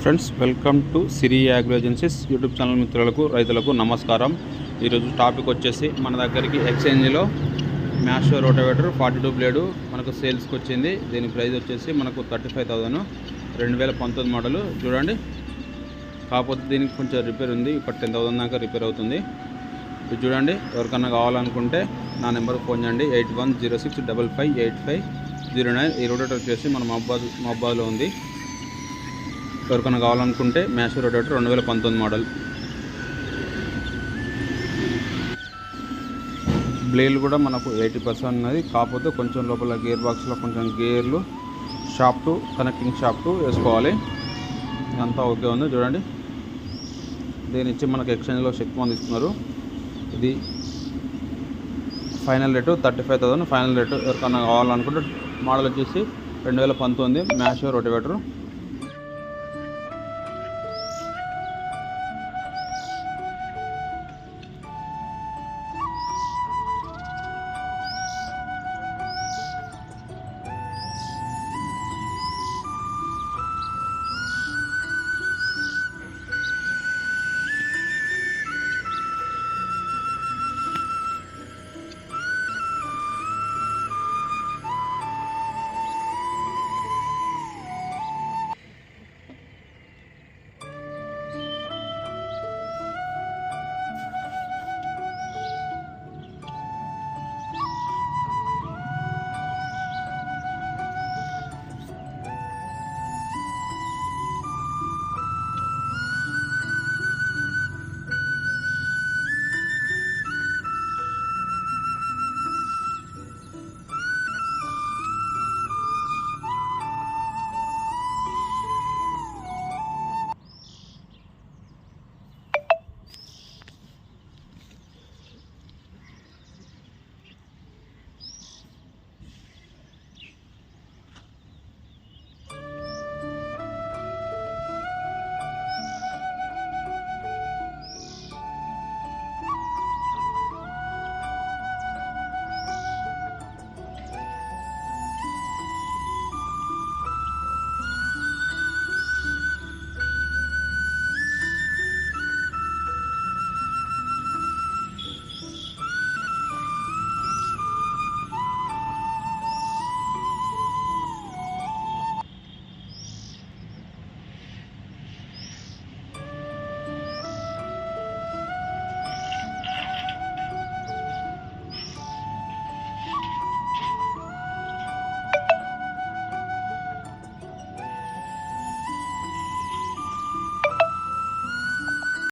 Friends, welcome to Siri agro agencies YouTube channel మిత్రులకు రైతులకు నమస్కారం. ఈరోజు టాపిక్ వచ్చేసి మన దగ్గరికి ఎక్స్చేంజ్లో మ్యాషో రోటవేటర్ 42 బ్లేడు మనకు సేల్స్కి వచ్చింది. దీని ప్రైస్ వచ్చేసి మనకు 35,000, 2019 మోడల్. చూడండి, కాకపోతే దీనికి కొంచెం రిపేర్ ఉంది, ఇప్పుడు 10,000 దాకా రిపేర్ అవుతుంది. ఇది చూడండి, ఎవరికన్నా కావాలనుకుంటే నా నెంబర్కి ఫోన్ చేయండి, 8106558509. ఈ రోటవేటర్ వచ్చేసి మన మహబాద్లో ఉంది. ఎవరికైనా కావాలనుకుంటే మ్యాషో రొటేటర్ 2019 మోడల్. బ్లేడ్లు కూడా మనకు 80% ఉన్నది, కాకపోతే కొంచెం లోపల గేర్ బాక్స్లో కొంచెం గేర్లు షాఫ్ట్ కనెక్టింగ్ షాఫ్ట్ వేసుకోవాలి. ఇదంతా ఓకే ఉంది. చూడండి, దీని ఇచ్చి మనకు ఎక్స్చేంజ్లో శక్తిమాన్ ఇస్తున్నారు. ఇది ఫైనల్ రేటు 35,000 ఫైనల్ రేటు. ఎవరికైనా కావాలనుకుంటే మోడల్ వచ్చేసి 2019 మ్యాషో రోటవేటర్.